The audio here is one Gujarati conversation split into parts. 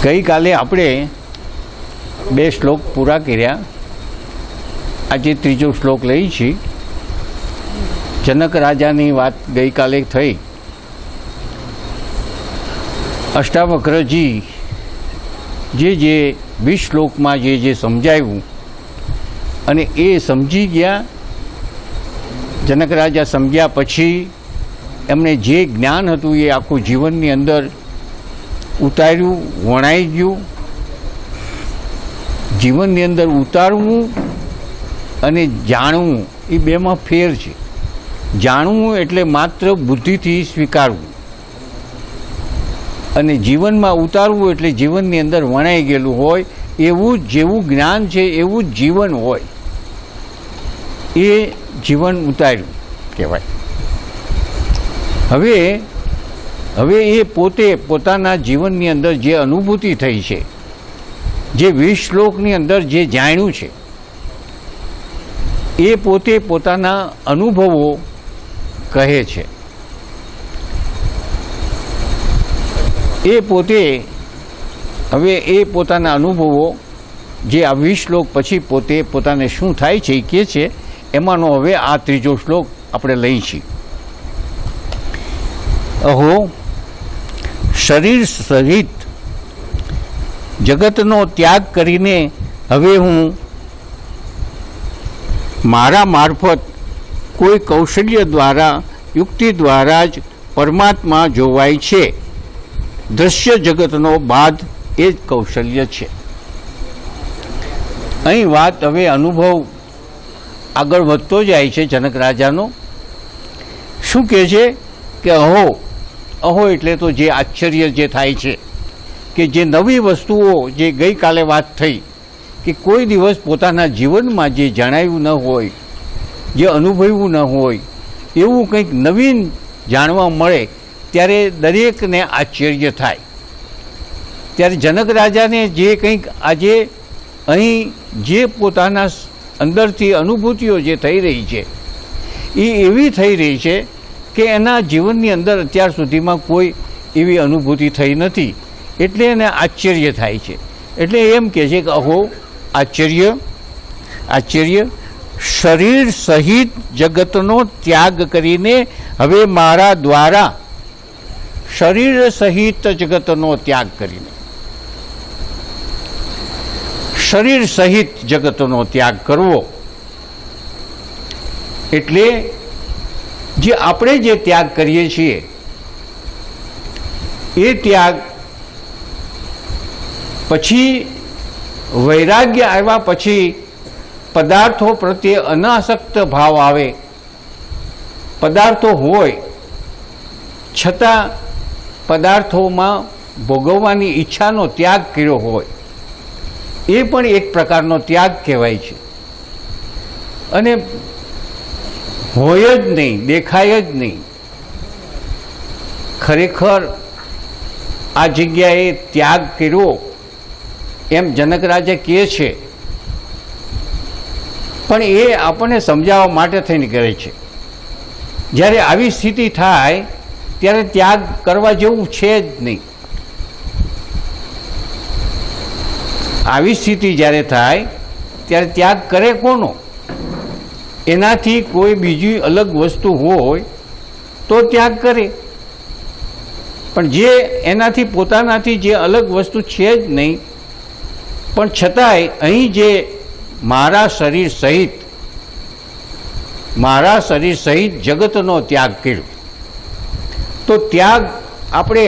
ગઈકાલે આપણે 2 શ્લોક પૂરા કર્યા. આજે ત્રીજો શ્લોક લઈ છીએ. જનક રાજાની વાત ગઈકાલે થઈ. અષ્ટાવક્રજી જે 20 શ્લોકમાં જે સમજાવ્યું અને એ સમજી ગયા. જનક રાજા સમજ્યા પછી એમણે જે જ્ઞાન હતું એ આખું જીવનની અંદર ઉતાર્યું, વણાઈ ગયું. જીવનની અંદર ઉતારવું અને જાણવું એ બેમાં ફેર છે. જાણવું એટલે માત્ર બુદ્ધિથી સ્વીકારવું અને જીવનમાં ઉતારવું એટલે જીવનની અંદર વણાઈ ગયેલું હોય એવું જેવું જ્ઞાન છે એવું જ જીવન હોય એ જીવન ઉતાર્યું કહેવાય. હવે એ પોતે પોતાના જીવનની અંદર જે અનુભૂતિ થઈ છે, જે 20 શ્લોકની અંદર જે જાણ્યું છે, એ પોતે પોતાના અનુભવો કહે છે. એ પોતે હવે એ પોતાના અનુભવો જે આ 20 શ્લોક પછી પોતે પોતાને શું થાય છે એ કહે છે. એમાંનો હવે આ ત્રીજો શ્લોક આપણે લઈ છીએ. અહો શરીર સહિત જગતનો ત્યાગ કરીને હવે હું મારા મારફત કોઈ કૌશલ્ય દ્વારા, યુક્તિ દ્વારા જ પરમાત્મા જોવાય છે. દૃશ્ય જગતનો બાદ એ જ કૌશલ્ય છે. અહીં વાત હવે અનુભવ આગળ વધતો જાય છે. જનક રાજાનો શું કહે છે કે અહો એટલે તો જે આશ્ચર્ય જે થાય છે, કે જે નવી વસ્તુઓ જે ગઈકાલે વાત થઈ કે કોઈ દિવસ પોતાના જીવનમાં જે જણાવ્યું ન હોય, જે અનુભવ્યું ન હોય એવું કંઈક નવીન જાણવા મળે ત્યારે દરેકને આશ્ચર્ય થાય. ત્યારે જનક રાજાને જે કંઈક આજે અહીં જે પોતાના અંદરથી અનુભૂતિઓ જે થઈ રહી છે એ એવી થઈ રહી છે કે એના જીવનની અંદર અત્યાર સુધીમાં કોઈ એવી અનુભૂતિ થઈ નથી. એટલે એને આશ્ચર્ય થાય છે. એટલે એમ કહે છે કે અહો આશ્ચર્ય શરીર સહિત જગતનો ત્યાગ કરીને હવે મારા દ્વારા, શરીર સહિત જગતનો ત્યાગ કરીને, શરીર સહિત જગતનો ત્યાગ કરવો એટલે જે આપણે જે ત્યાગ કરીએ છીએ એ ત્યાગ પછી વૈરાગ્ય આવ્યા પછી પદાર્થો પ્રત્યે અનાસક્ત ભાવ આવે. પદાર્થો હોય છતાં પદાર્થોમાં ભોગવવાની ઈચ્છાનો ત્યાગ કર્યો હોય એ પણ એક પ્રકારનો ત્યાગ કહેવાય છે. અને હોય જ નહીં, દેખાય જ નહીં. ખરેખર આ જગ્યાએ ત્યાગ કર્યો એમ જનક રાજા કહે છે, પણ એ આપણને સમજાવવા માટે થઈને કરે છે. જ્યારે આવી સ્થિતિ થાય ત્યારે ત્યાગ કરવા જેવું છે જ નહીં. આવી સ્થિતિ જ્યારે થાય ત્યારે ત્યાગ કરે કોનો? એનાથી કોઈ બીજી અલગ વસ્તુ હોય તો ત્યાગ કરે, પણ જે એનાથી પોતાનાથી જે અલગ વસ્તુ છે જ નહીં, પણ છતાંય અહીં જે મારા શરીર સહિત જગતનો ત્યાગ કર્યો. તો ત્યાગ આપણે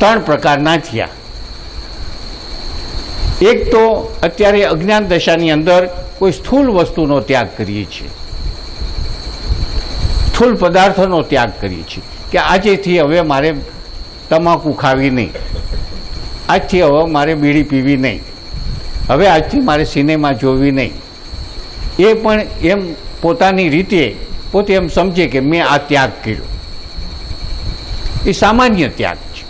3 પ્રકારના થયા. એક તો અત્યારે અજ્ઞાન દશાની અંદર કોઈ સ્થૂળ વસ્તુનો ત્યાગ કરીએ છીએ, સ્થૂળ પદાર્થોનો ત્યાગ કરીએ છીએ કે આજથી હવે મારે તમાકુ ખાવી નહીં, આજથી હવે મારે બીડી પીવી નહીં, હવે આજથી મારે સિનેમા જોવી નહીં. એ પણ એમ પોતાની રીતે પોતે એમ સમજે કે મેં આ ત્યાગ કર્યો. એ સામાન્ય ત્યાગ છે,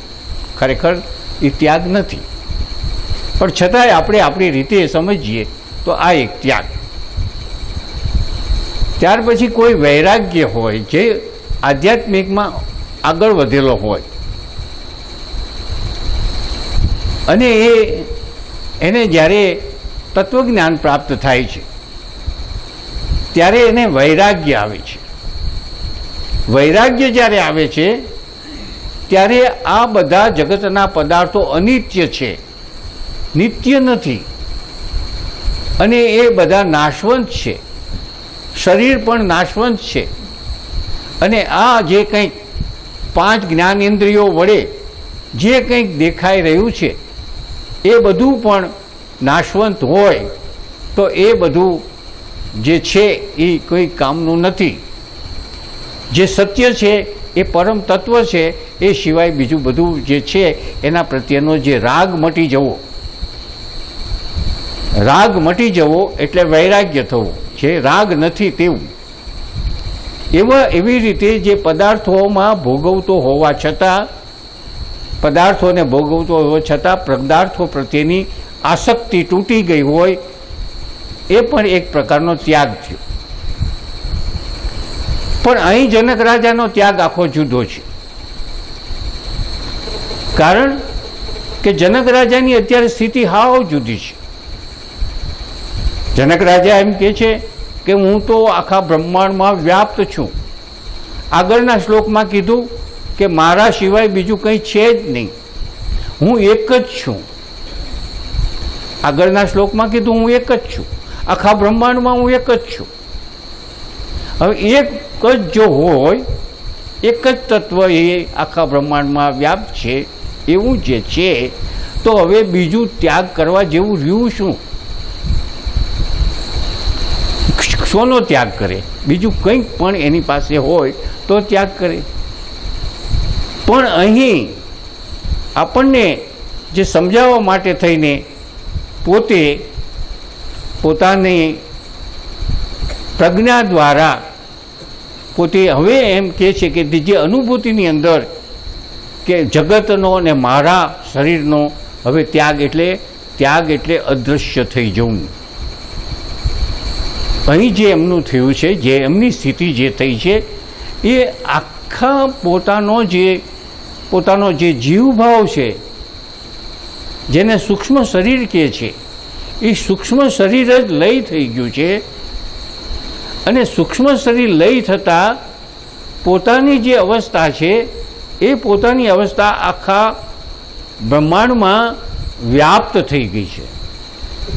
ખરેખર એ ત્યાગ નથી. પણ છતાંય આપણે આપણી રીતે સમજીએ તો આ એક ત્યાગ. ત્યાર પછી કોઈ વૈરાગ્ય હોય જે આધ્યાત્મિકમાં આગળ વધેલો હોય અને એને જ્યારે તત્વજ્ઞાન પ્રાપ્ત થાય છે ત્યારે એને વૈરાગ્ય આવે છે. વૈરાગ્ય જ્યારે આવે છે ત્યારે આ બધા જગતના પદાર્થો અનિત્ય છે, નિત્ય નથી, અને એ બધા નાશવંત છે. શરીર પણ નાશવંત છે, અને આ જે કંઈક 5 જ્ઞાનેન્દ્રિયો વડે જે કંઈક દેખાઈ રહ્યું છે એ બધું પણ નાશવંત હોય તો એ બધું જે છે એ કોઈ કામનું નથી. જે સત્ય છે એ પરમ તત્વ છે, એ સિવાય બીજું બધું જે છે એના પ્રત્યેનો જે રાગ મટી જવો, રાગ મટી જવો એટલે વૈરાગ્ય થવું, જે રાગ નથી તેવું. એવી રીતે જે પદાર્થોમાં ભોગવતો હોવા છતાં, પદાર્થોને ભોગવતો હોવા છતાં પદાર્થો પ્રત્યેની આસક્તિ તૂટી ગઈ હોય, એ પણ એક પ્રકારનો ત્યાગ થયો. પણ અહીં જનક રાજાનો ત્યાગ આખો જુદો છે. કારણ કે જનક રાજાની અત્યારે સ્થિતિ હાવ જુદી છે. જનક રાજા એમ કહે છે કે હું તો આખા બ્રહ્માંડમાં વ્યાપ્ત છું. આગળના શ્લોકમાં કીધું કે મારા સિવાય બીજું કંઈ છે જ નહીં, હું એક જ છું. આગળના શ્લોકમાં કીધું હું એક જ છું, આખા બ્રહ્માંડમાં હું એક જ છું. હવે એક જ જો હોય, એક જ તત્વ એ આખા બ્રહ્માંડમાં વ્યાપ્ત છે એવું જે છે, તો હવે બીજું ત્યાગ કરવા જેવું રહ્યું શું? શોનો ત્યાગ કરે? બીજું કંઈક પણ એની પાસે હોય તો ત્યાગ કરે. પણ અહીં આપણને જે સમજાવવા માટે થઈને પોતે પોતાની પ્રજ્ઞા દ્વારા પોતે હવે એમ કહે છે કે જે અનુભૂતિની અંદર કે જગતનો અને મારા શરીરનો હવે ત્યાગ એટલે અદૃશ્ય થઈ જવું. અહીં જે એમનું થયું છે, જે એમની સ્થિતિ જે થઈ છે, એ આખા પોતાનો જે જીવભાવ છે, જેને સૂક્ષ્મ શરીર કહે છે, એ સૂક્ષ્મ શરીર જ લય થઈ ગયું છે. અને સૂક્ષ્મ શરીર લય થતાં પોતાની જે અવસ્થા છે એ પોતાની અવસ્થા આખા બ્રહ્માંડમાં વ્યાપ્ત થઈ ગઈ છે.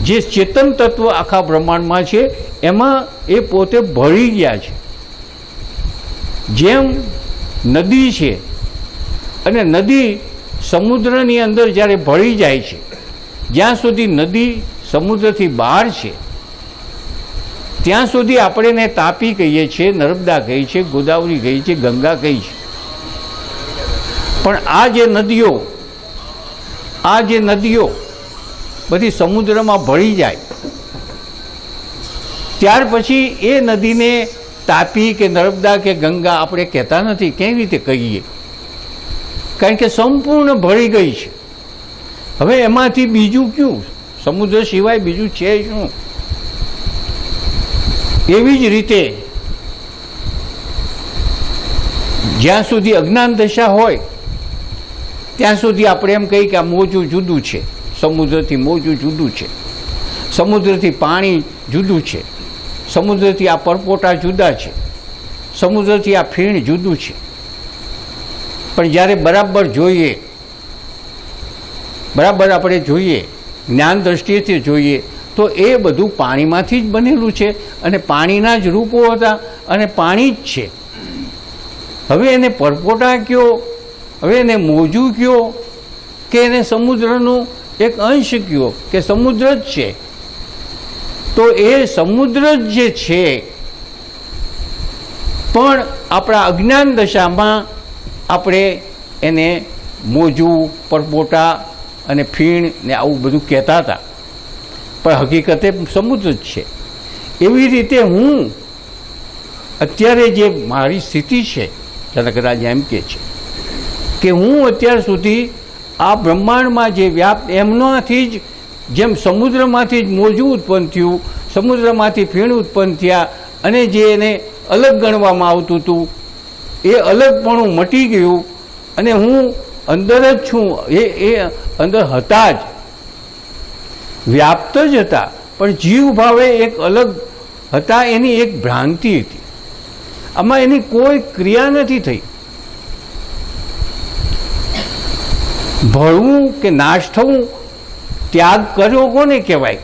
જે ચેતન તત્વ આખા બ્રહ્માંડમાં છે એમાં એ પોતે ભળી ગયા છે. જેમ નદી છે અને નદી સમુદ્રની અંદર જ્યારે ભળી જાય છે, જ્યાં સુધી નદી સમુદ્રથી બહાર છે ત્યાં સુધી આપણે એને તાપી કહીએ છીએ, નર્મદા કહીએ છીએ, ગોદાવરી કહીએ છીએ, ગંગા કહીએ છીએ. પણ આ જે નદીઓ બધી સમુદ્રમાં ભળી જાય ત્યાર પછી એ નદીને તાપી કે નર્મદા કે ગંગા આપણે કહેતા નથી. કેવી રીતે કહીએ? કારણ કે સંપૂર્ણ ભળી ગઈ છે. હવે એમાંથી બીજું ક્યું? સમુદ્ર સિવાય બીજું છે શું? એવી જ રીતે જ્યાં સુધી અજ્ઞાન દશા હોય ત્યાં સુધી આપણે એમ કહીએ કે આ મોજું જુદું છે, સમુદ્રથી મોજું જુદું છે, સમુદ્રથી પાણી જુદું છે, સમુદ્રથી આ પરપોટા જુદા છે, સમુદ્રથી આ ફીણ જુદું છે. પણ જ્યારે બરાબર આપણે જોઈએ, જ્ઞાન દ્રષ્ટિએથી જોઈએ તો એ બધું પાણીમાંથી જ બનેલું છે અને પાણીના જ રૂપો હતા અને પાણી જ છે. હવે એને પરપોટા કયો, હવે એને મોજું કયો, કે એને સમુદ્રનું એક અંશ કયો, કે સમુદ્ર જ છે. તો એ સમુદ્ર જ જે છે, પણ આપણા અજ્ઞાન દશામાં આપણે એને મોજું, પરપોટા અને ફીણ ને આવું બધું કહેતા હતા, પણ હકીકતે સમુદ્ર જ છે. એવી રીતે હું અત્યારે જે મારી સ્થિતિ છે, જનક રાજા એમ કહે છે કે હું અત્યાર સુધી આ બ્રહ્માંડમાં જે વ્યાપ્ત એમનાથી જ, જેમ સમુદ્રમાંથી જ મોજું ઉત્પન્ન થયું, સમુદ્રમાંથી ફીણ ઉત્પન્ન થયા, અને જે એને અલગ ગણવામાં આવતું હતું એ અલગપણું મટી ગયું, અને હું અંદર જ છું, એ અંદર હતા જ, વ્યાપ્ત જ હતા, પણ જીવ ભાવે એક અલગ હતા, એની એક ભ્રાંતિ હતી. આમાં એની કોઈ ક્રિયા નથી થઈ. ભળવું કે નાશ થવું, ત્યાગ કર્યો કોને કહેવાય?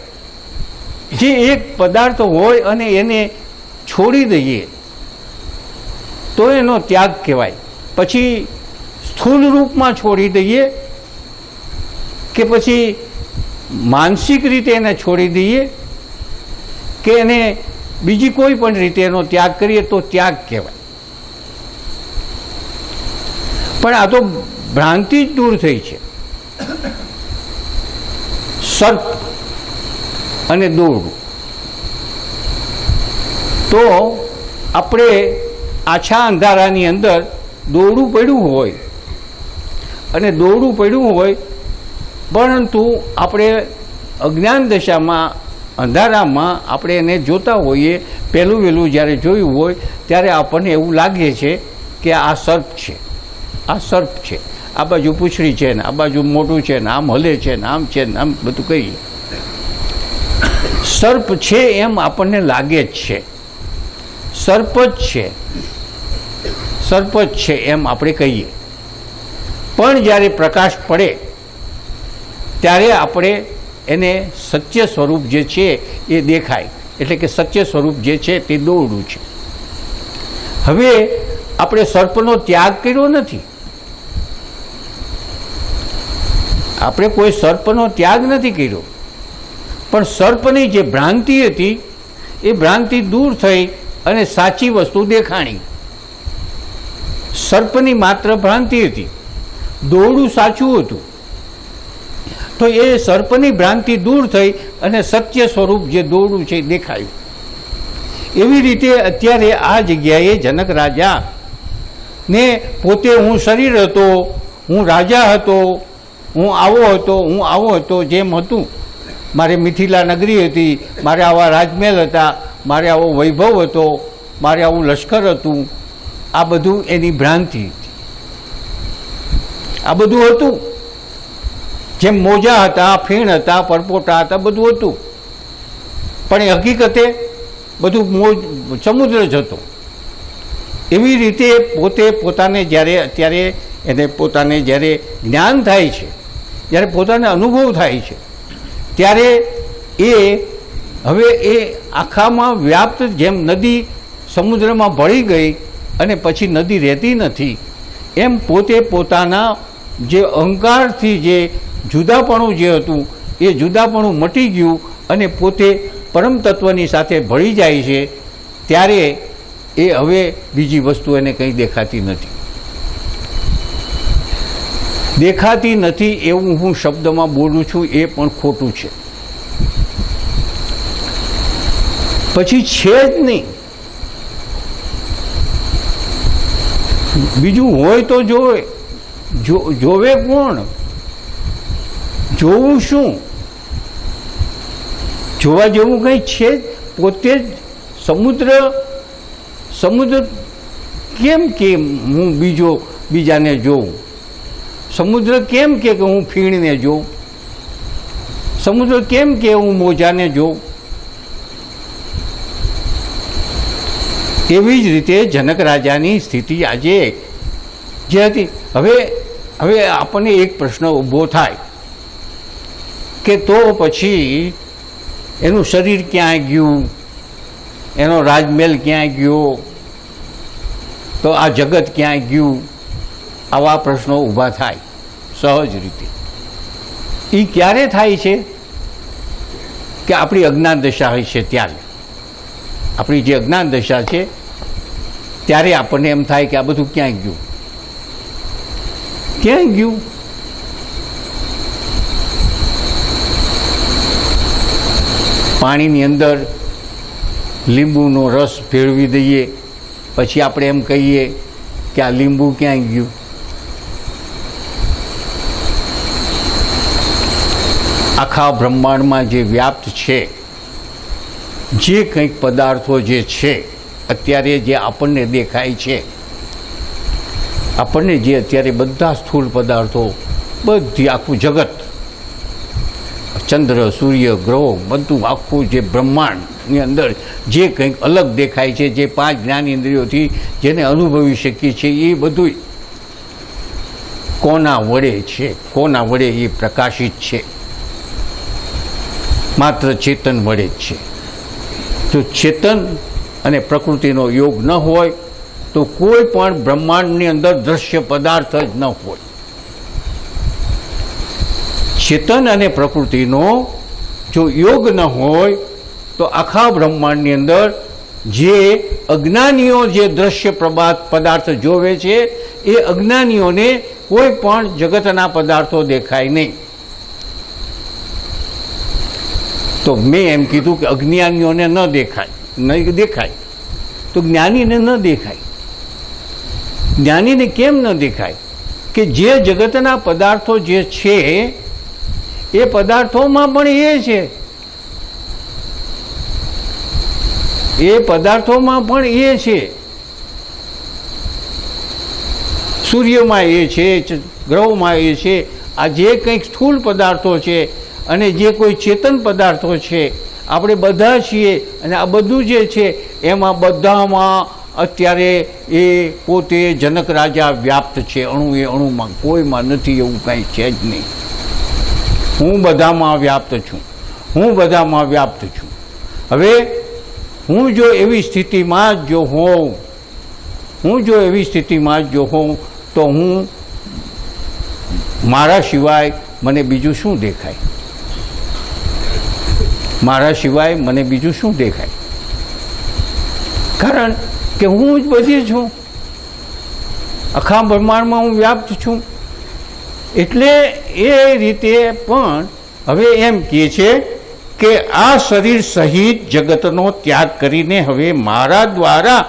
જે એક પદાર્થ હોય અને એને છોડી દઈએ તો એનો ત્યાગ કહેવાય. પછી સ્થૂળ રૂપમાં છોડી દઈએ કે પછી માનસિક રીતે એને છોડી દઈએ કે એને બીજી કોઈ પણ રીતે એનો ત્યાગ કરીએ તો ત્યાગ કહેવાય. પણ આ તો ભ્રાંતિ જ દૂર થઈ છે. સર્પ અને દોરડું, તો આપણે આછા અંધારાની અંદર દોરડું પડ્યું હોય અને દોરડું પડ્યું હોય, પરંતુ આપણે અજ્ઞાન દશામાં અંધારામાં આપણે એને જોતા હોઈએ. પહેલું વહેલું જ્યારે જોયું હોય ત્યારે આપણને એવું લાગે છે કે આ સર્પ છે, આ સર્પ છે, આ બાજુ પૂંછડી છે ને આ બાજુ મોઢું છે ને આમ હલે છે ને આમ છે ને આમ બધું કહીએ. સર્પ છે એમ આપણને લાગે જ છે, સર્પ જ છે, સર્પ જ છે એમ આપણે કહીએ. પણ જ્યારે પ્રકાશ પડે ત્યારે આપણે એને સત્ય સ્વરૂપ જે છે એ દેખાય, એટલે કે સત્ય સ્વરૂપ જે છે તે દોરડું છે. હવે આપણે સર્પનો ત્યાગ કર્યો નથી, આપણે કોઈ સર્પનો ત્યાગ નથી કર્યો, પણ સર્પની જે ભ્રાંતિ હતી એ ભ્રાંતિ દૂર થઈ અને સાચી વસ્તુ દેખાણી. સર્પની માત્ર ભ્રાંતિ હતી, દોરડું સાચું હતું. તો એ સર્પની ભ્રાંતિ દૂર થઈ અને સત્ય સ્વરૂપ જે દોરડું છે દેખાયું. એવી રીતે અત્યારે આ જગ્યાએ જનક રાજા ને પોતે હું શરીર હતો, હું રાજા હતો, હું આવો હતો, હું આવો હતો, જેમ હતું. મારે મિથિલા નગરી હતી, મારે આવા રાજમહેલ હતા, મારે આવો વૈભવ હતો, મારે આવું લશ્કર હતું. આ બધું એની ભ્રાંતિ હતી. આ બધું હતું, જેમ મોજા હતા, ફીણ હતા, પરપોટા હતા, બધું હતું. પણ એ હકીકતે બધું સમુદ્ર જ હતો. એવી રીતે પોતે પોતાને જ્યારે અત્યારે એને પોતાને જ્યારે જ્ઞાન થાય છે, જ્યારે પોતાને અનુભવ થાય છે, ત્યારે એ હવે એ આખામાં વ્યાપ્ત, જેમ નદી સમુદ્રમાં ભળી ગઈ અને પછી નદી રહેતી નથી, એમ પોતે પોતાના જે અહંકારથી જે જુદાપણું જે હતું એ જુદાપણું મટી ગયું અને પોતે પરમ તત્વની સાથે ભળી જાય છે. ત્યારે એ હવે બીજી વસ્તુ એને કંઈ દેખાતી નથી. દેખાતી નથી એવું હું શબ્દમાં બોલું છું એ પણ ખોટું છે. પછી છે જ નહીં, બીજું હોય તો જોવે, જોવે કોણ? જોવું શું? જોવા જેવું કંઈ છે જ, પોતે જ સમુદ્ર કેમ કે હું બીજાને જોઉં? સમુદ્ર કેમ કે હું ફીણને જોઉં? સમુદ્ર કેમ કે હું મોજાને જોઉં? એવી જ રીતે જનક રાજાની સ્થિતિ આજે જે હતી. હવે આપણને એક પ્રશ્ન ઊભો થાય કે તો પછી એનું શરીર ક્યાંય ગયું, એનો રાજમહેલ ક્યાંય ગયો, તો આ જગત ક્યાંય ગયું? આવા પ્રશ્નો ઊભા થાય સહજ રીતે. એ ક્યારે થાય છે કે આપણી અજ્ઞાન દશા હોય છે ત્યારે. આપણી જે અજ્ઞાન દશા છે ત્યારે આપણને એમ થાય કે આ બધું ક્યાંય ગયું, ક્યાંય ગયું? પાણીની અંદર લીંબુનો રસ ભેળવી દઈએ પછી આપણે એમ કહીએ કે આ લીંબુ ક્યાંય ગયું? આખા બ્રહ્માંડમાં જે વ્યાપ્ત છે, જે કંઈક પદાર્થો જે છે અત્યારે જે આપણને દેખાય છે, આપણને જે અત્યારે બધા સ્થૂળ પદાર્થો, બધી આખું જગત, ચંદ્ર, સૂર્ય, ગ્રહો, બધું આખું જે બ્રહ્માંડની અંદર જે કંઈક અલગ દેખાય છે, જે 5 જ્ઞાનેન્દ્રિયોથી જેને અનુભવી શકીએ છીએ, એ બધું કોના વડે છે? કોના વડે એ પ્રકાશિત છે? માત્ર ચેતન વડે જ છે. જો ચેતન અને પ્રકૃતિનો યોગ ન હોય તો કોઈ પણ બ્રહ્માંડની અંદર દ્રશ્ય પદાર્થ જ ન હોય. ચેતન અને પ્રકૃતિનો જો યોગ ન હોય તો આખા બ્રહ્માંડની અંદર જે અજ્ઞાનીઓ જે દ્રશ્ય પદાર્થ જોવે છે, એ અજ્ઞાનીઓને કોઈ પણ જગતના પદાર્થો દેખાય નહીં. તો મેં એમ કીધું કે અજ્ઞાનીઓને ન દેખાય, નહીં દેખાય તો જ્ઞાનીને ન દેખાય. જ્ઞાનીને કેમ ન દેખાય? કે જે જગતના પદાર્થો જે છે એ પદાર્થોમાં પણ એ છે, એ પદાર્થોમાં પણ એ છે. સૂર્યમાં એ છે, ગ્રહોમાં એ છે. આ જે કંઈક સ્થૂળ પદાર્થો છે અને જે કોઈ ચેતન પદાર્થો છે, આપણે બધા છીએ, અને આ બધું જે છે એમાં બધામાં અત્યારે એ પોતે જનક રાજા વ્યાપ્ત છે. અણુએ અણુમાં, કોઈમાં નથી એવું કાંઈ છે જ નહીં. હું બધામાં વ્યાપ્ત છું, હું બધામાં વ્યાપ્ત છું. હવે હું જો એવી સ્થિતિમાં જ જો હોઉં, હું જો એવી સ્થિતિમાં જ જો હોઉં તો હું મારા સિવાય મને બીજું શું દેખાય? મારા સિવાય મને બીજું શું દેખાય? કારણ કે હું જ બધી છું, આખા બ્રહ્માંડમાં હું વ્યાપ્ત છું. એટલે એ રીતે પણ હવે એમ કહે છે કે આ શરીર સહિત જગતનો ત્યાગ કરીને હવે મારા દ્વારા